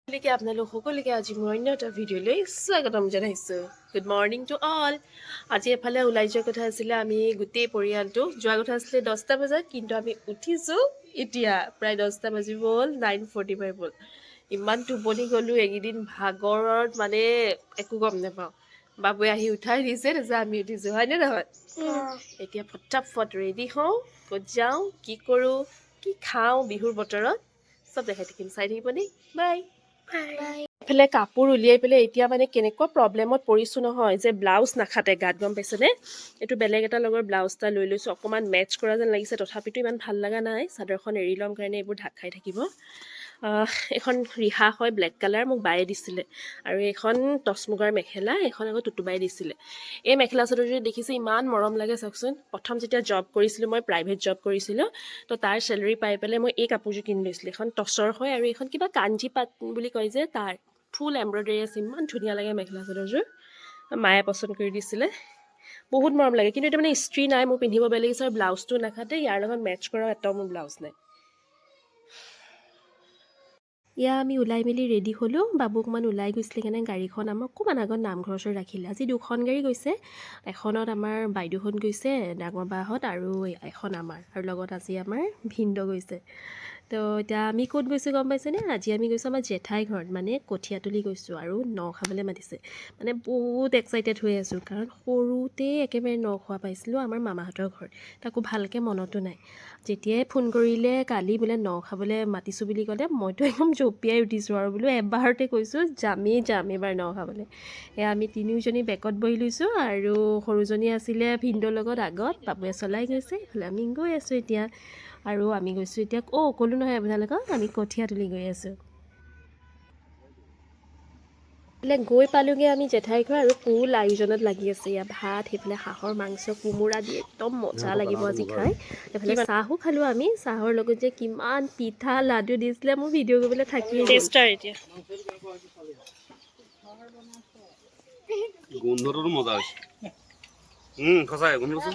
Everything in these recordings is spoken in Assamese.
সকলোকে আপোনালোক সকলোকে আজি মই অন্য এটা ভিডিঅ'লৈ স্বাগতম জনাইছোঁ। Good morning to all. আজি এফালে ওলাই যোৱাৰ কথা আছিলে, আমি গোটেই পৰিয়ালটো যোৱা কথা আছিলে 10টা বজাত, কিন্তু আমি উঠিছোঁ এতিয়া প্ৰায় 10টা বাজিব হ'ল, 9:45 হ'ল। ইমান টোপনি গ'লোঁ এইকেইদিন, ভাগৰত মানে একো গম নাপাওঁ। বাবুৱে আহি উঠাই দিছে, তাৰপিছত আমি উঠিছোঁ, হয়নে নহয়? এতিয়া ফটাফট ৰেডি হওঁ, ক'ত যাওঁ, কি কৰোঁ, কি খাওঁ বিহুৰ বতৰত চব দেখাই থাকিম। চাই থাকিব দেই। বাই। এইফালে কাপোৰ উলিয়াই পেলাই এতিয়া মানে কেনেকুৱা প্ৰব্লেমত পৰিছোঁ নহয়, যে ব্লাউজ নাখাতে গাত, গম পাইছেনে? এইটো বেলেগ এটা লগৰ ব্লাউজ এটা লৈ লৈছোঁ, অকণমান মেটচ কৰা যেন লাগিছে, তথাপিতো ইমান ভাল লগা নাই। চাদৰখন এৰি ল'ম কাৰণে এইবোৰ ঢাক খাই থাকিব। এখন ৰিহা হয়, ব্লেক কালাৰ, মোক বায়ে দিছিলে। আৰু এইখন টচ মুগাৰ মেখেলা, এইখন আকৌ টুটুবাই দিছিলে। এই মেখেলা চাদৰযোৰ দেখিছে ইমান মৰম লাগে চাওকচোন। প্ৰথম যেতিয়া জব কৰিছিলোঁ, মই প্ৰাইভেট জব কৰিছিলোঁ, তো তাৰ চেলেৰি পাই পেলাই মই এই কাপোৰযোৰ কিনি লৈছিলোঁ। এখন টচৰ হয় আৰু এইখন কিবা কাঞ্জি পাট বুলি কয় যে, তাৰ ফুল এম্ব্ৰইডাৰী আছে, ইমান ধুনীয়া লাগে মেখেলা চাদৰযোৰ। মায়ে পচন্দ কৰি দিছিলে, বহুত মৰম লাগে। কিন্তু এতিয়া মানে ইস্ত্ৰি নাই, মোৰ পিন্ধিব বেয়া লাগিছে, আৰু ব্লাউজটো নাখাতে, ইয়াৰ লগত মেটচ কৰাও এটাও মোৰ ব্লাউজ নাই। এয়া আমি ওলাই মেলি ৰেডি হ'লোঁ। বাবু অকণমান ওলাই গৈছিলে কাৰণে গাড়ীখন আমাৰ অকণমান আগত নামঘৰ ওচৰত ৰাখিলে। আজি 2খন গাড়ী গৈছে, এখনত আমাৰ বাইদেউহঁত গৈছে, ডাঙৰ বাহঁত, আৰু এখন আমাৰ, আৰু লগত আজি আমাৰ ভিনদেউ গৈছে। তো এতিয়া আমি ক'ত গৈছোঁ গম পাইছেনে? আজি আমি গৈছোঁ আমাৰ জেঠাই ঘৰত, মানে কঠীয়াতলি গৈছোঁ, আৰু ন খাবলৈ মাতিছে। মানে বহুত এক্সাইটেড হৈ আছোঁ, কাৰণ সৰুতে একেবাৰে ন খোৱা পাইছিলোঁ আমাৰ মামাহঁতৰ ঘৰত, তাকো ভালকৈ মনতো নাই। যেতিয়াই ফোন কৰিলে কালি বোলে ন খাবলৈ মাতিছোঁ বুলি ক'লে, মইতো একদম জঁপিয়াই উঠিছোঁ আৰু বোলো এবাৰতে কৈছোঁ যাম এইবাৰ ন খাবলৈ। এয়া আমি তিনিওজনী বেকত বহি লৈছোঁ, আৰু সৰুজনী আছিলে ভিনদেউৰ লগত আগত, বাবুৱে চলাই গৈছে, এইফালে আমি গৈ আছোঁ এতিয়া। আৰু আমি গৈছোঁ এতিয়া, ক'লো নহয় আপোনালোকক, আমি কঠীয়াতলি গৈ আছোঁ। এইফালে গৈ পালোঁগৈ আমি জেঠাই ঘৰ, আৰু ফুল আয়োজনত লাগি আছে। ইয়াত ভাত, সেইফালে হাঁহৰ মাংস, কোমোৰা দি একদম মজা লাগিব আজি খাই। এইফালে চাহো খালোঁ আমি, চাহৰ লগত যে কিমান পিঠা লাডু দিছিলে, মোৰ ভিডিঅ' কৰিবলৈ থাকিয়ে গ'ল। এতিয়া গোন্ধটো মজা হৈছে। সঁচাই গোন্ধটো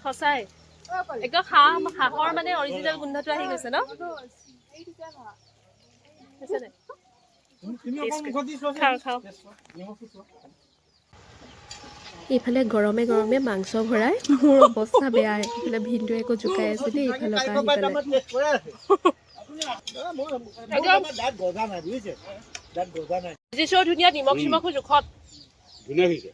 সঁচাই একদম হাঁহৰ মানে অৰিজিনেল গোন্ধটো আহি গৈছে ন? এইফালে গৰমে গৰমে মাংস ভৰাই মোৰ অৱস্থা বেয়া। এইফালে ভিনদেউৱে আকৌ জোকাই আছে দেই, ইফালৰ পৰা আহি পেলাই। ধুনীয়া, নিমখ চিমখো জোখত ধুনীয়া হৈছে।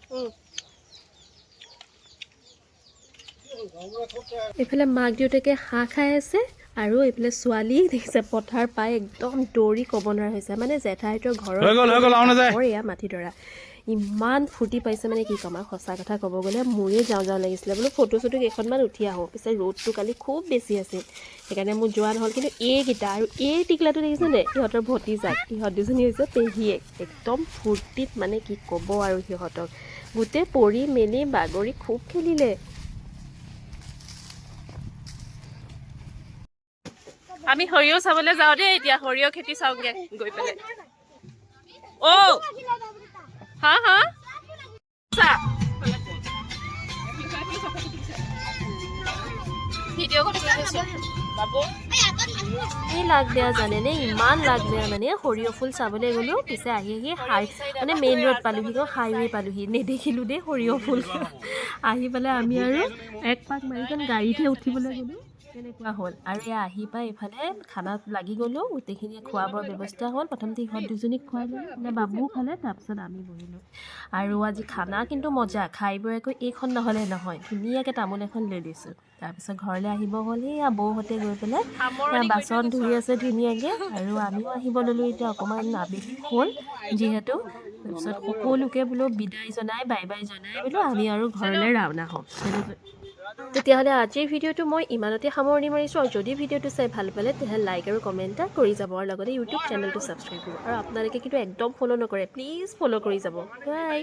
এইফালে মাক দেউতাকে হাঁহ খাই আছে, আৰু এইফালে ছোৱালী দেখিছে পথাৰ পাই একদম দৌৰি ক'ব নোৱাৰা হৈছে। মানে জেঠাইহঁতৰ ঘৰৰ এয়া মাটিডৰা ইমান ফূৰ্তি পাইছে, মানে কি ক'ম আৰু। সঁচা কথা ক'ব গ'লে মোৰে যাওঁ লাগিছিলে, বোলো ফটো চটো কেইখনমান উঠি আহোঁ। পিছে ৰ'দটো কালি খুব বেছি আছিল, সেইকাৰণে মোৰ যোৱা নহ'ল। কিন্তু এইকেইটা, আৰু এই টিকলাটো দেখিছেনে, ইহঁতৰ ভতিজাক, ইহঁত দুজনী হৈছে পেহীয়েক। একদম ফূৰ্তিত মানে কি ক'ব আৰু, সিহঁতক গোটেই পৰি মেলি বাগৰি খুব খেলিলে। আমি সৰিয়হ চাবলৈ যাওঁ দেই এতিয়া, সৰিয়হ খেতি চাওঁগে গৈ পেলাই। হা এই লাগ বেয়া জানেনে, ইমান লাগ বেয়া। মানে সৰিয়হ ফুল চাবলৈ গ'লোঁ, পিছে আহি মানে মেইন ৰোড পালোহি, হাইৱে পালোহি, নেদেখিলোঁ দেই সৰিয়হ ফুল। আহি পেলাই আমি আৰু এক পাক মাৰিখন গাড়ীতহে উঠিবলৈ গ'লোঁ, তেনেকুৱা হ'ল। আৰু এয়া আহি পাই এইফালে খানাত লাগি গ'লোঁ, গোটেইখিনিয়ে খোৱা বোৱাৰ ব্যৱস্থা হ'ল। প্ৰথমতে ইহঁত দুজনীক খুৱাই দিলোঁ, মানে বাবুও খালে, তাৰপিছত আমি বহিলোঁ। আৰু আজি খানা কিন্তু মজা, খাই বৈ আকৌ এইখন নহ'লে নহয়, ধুনীয়াকৈ তামোল এখন লৈ লৈছোঁ। তাৰপিছত ঘৰলৈ আহিব হ'ল, এয়া বৌহঁতে গৈ পেলাই বাচন ধুই আছে ধুনীয়াকৈ, আৰু আমিও আহিব ল'লোঁ। এতিয়া অকণমান আবেলি হ'ল যিহেতু, তাৰপিছত সকলোকে বোলো বিদায় জনাই, বাই বাই জনাই বোলো আমি আৰু ঘৰলৈ ৰাওনা হওঁ। তেতিয়াহ'লে আজিৰ ভিডিঅ'টো মই ইমানতে সামৰণি মাৰিছোঁ। আৰু যদি ভিডিঅ'টো চাই ভাল পালে, তেতিয়াহ'লে লাইক আৰু কমেণ্ট এটা কৰি যাব, আৰু লগতে ইউটিউব চেনেলটো ছাবস্ক্ৰাইব কৰিব। আৰু আপোনালোকে কিন্তু একদম ফ'ল' নকৰে, প্লিজ ফ'ল' কৰি যাব। বাই।